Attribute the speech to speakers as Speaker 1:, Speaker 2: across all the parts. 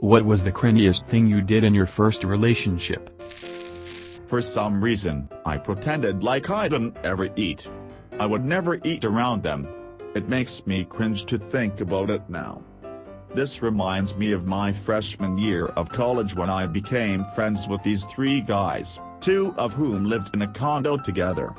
Speaker 1: What was the cringiest thing you did in your first relationship?
Speaker 2: For some reason, I pretended like I didn't ever eat. I would never eat around them. It makes me cringe to think about it now. This reminds me of my freshman year of college when I became friends with these three guys, two of whom lived in a condo together.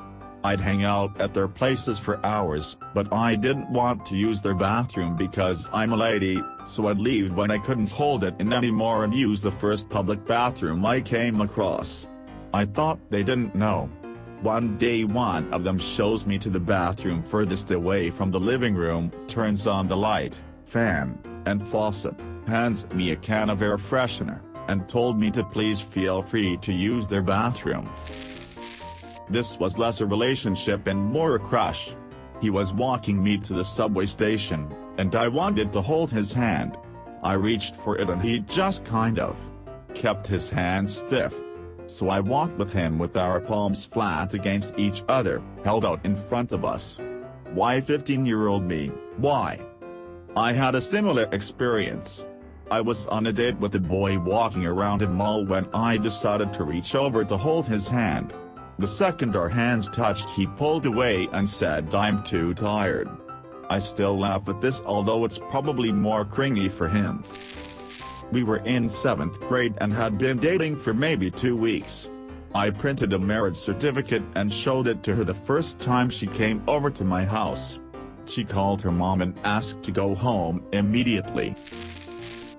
Speaker 2: I'd hang out at their places for hours, but I didn't want to use their bathroom because I'm a lady, so I'd leave when I couldn't hold it in anymore and use the first public bathroom I came across. I thought they didn't know. One day one of them shows me to the bathroom furthest away from the living room, turns on the light, fan, and faucet, hands me a can of air freshener, and told me to please feel free to use their bathroom. This was less a relationship and more a crush. He was walking me to the subway station, and I wanted to hold his hand. I reached for it and he just kind of kept his hand stiff. So I walked with him with our palms flat against each other, held out in front of us. Why 15-year-old me, why? I had a similar experience. I was on a date with a boy walking around a mall when I decided to reach over to hold his hand. The second our hands touched, he pulled away and said, "I'm too tired." I still laugh at this, although it's probably more cringy for him. We were in 7th grade and had been dating for maybe 2 weeks. I printed a marriage certificate and showed it to her the first time she came over to my house. She called her mom and asked to go home immediately.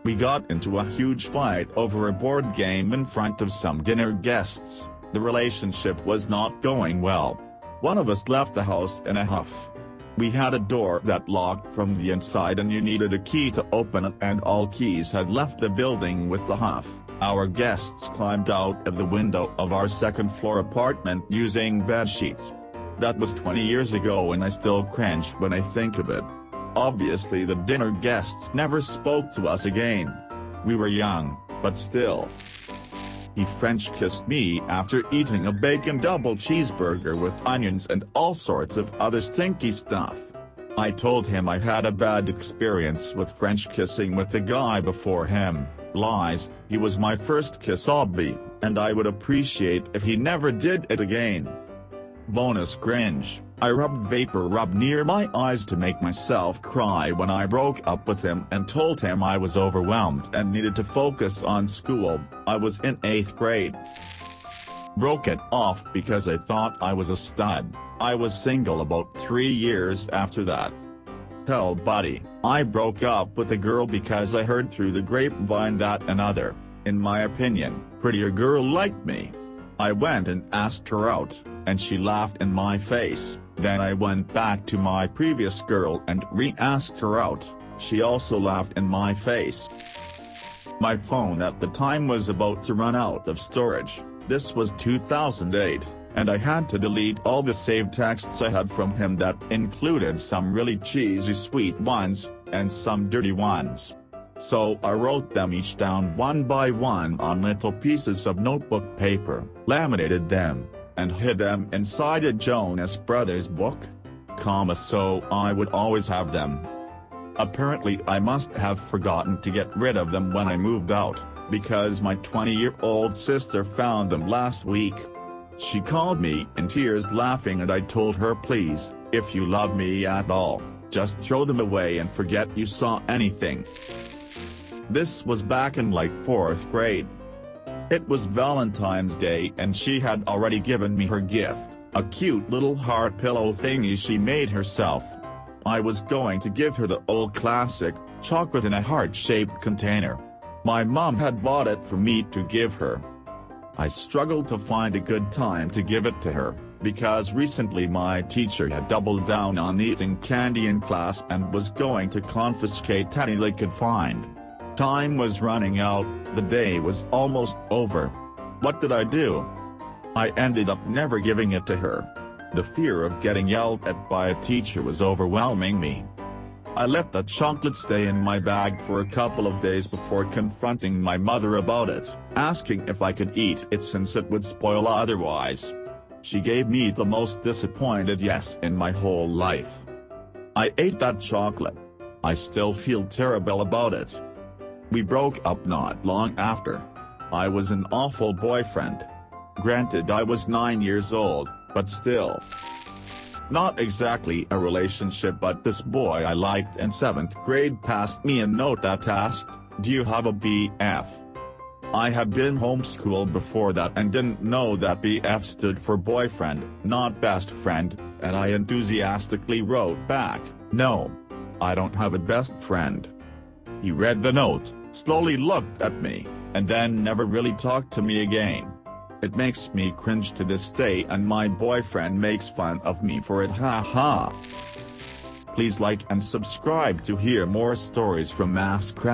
Speaker 2: We got into a huge fight over a board game in front of some dinner guests. The relationship was not going well. One of us left the house in a huff. We had a door that locked from the inside and you needed a key to open it, and all keys had left the building with the huff. Our guests climbed out of the window of our second-floor apartment using bed sheets. That was 20 years ago and I still cringe when I think of it. Obviously the dinner guests never spoke to us again. We were young, but still. He French kissed me after eating a bacon double cheeseburger with onions and all sorts of other stinky stuff. I told him I had a bad experience with French kissing with the guy before him. Lies, he was my first kiss obvi, and I would appreciate if he never did it again. Bonus cringe, I rubbed vapor rub near my eyes to make myself cry when I broke up with him and told him I was overwhelmed and needed to focus on school. I was in 8th grade. Broke it off because I thought I was a stud. I was single about 3 years after that. Hell buddy, I broke up with a girl because I heard through the grapevine that another, in my opinion, prettier girl liked me. I went and asked her out, and she laughed in my face. Then I went back to my previous girl and re-asked her out. She also laughed in my face. My phone at the time was about to run out of storage. This was 2008, and I had to delete all the saved texts I had from him that included some really cheesy sweet ones, and some dirty ones. So I wrote them each down one by one on little pieces of notebook paper, laminated them, and hid them inside a Jonas Brothers book, so I would always have them. Apparently I must have forgotten to get rid of them when I moved out, because my 20-year-old sister found them last week. She called me in tears laughing, and I told her, please, if you love me at all, just throw them away and forget you saw anything. This was back in like 4th grade. It was Valentine's Day and she had already given me her gift, a cute little heart pillow thingy she made herself. I was going to give her the old classic, chocolate in a heart-shaped container. My mom had bought it for me to give her. I struggled to find a good time to give it to her, because recently my teacher had doubled down on eating candy in class and was going to confiscate any they could find. Time was running out, the day was almost over. What did I do? I ended up never giving it to her. The fear of getting yelled at by a teacher was overwhelming me. I let the chocolate stay in my bag for a couple of days before confronting my mother about it, asking if I could eat it since it would spoil otherwise. She gave me the most disappointed yes in my whole life. I ate that chocolate. I still feel terrible about it. We broke up not long after. I was an awful boyfriend. Granted, I was 9 years old, but still. Not exactly a relationship, but this boy I liked in 7th grade passed me a note that asked, "Do you have a BF?" I had been homeschooled before that and didn't know that BF stood for boyfriend, not best friend, and I enthusiastically wrote back, "No. I don't have a best friend." He read the note, slowly looked at me, and then never really talked to me again. It makes me cringe to this day, and my boyfriend makes fun of me for it, haha. Please like and subscribe to hear more stories from AskReddit.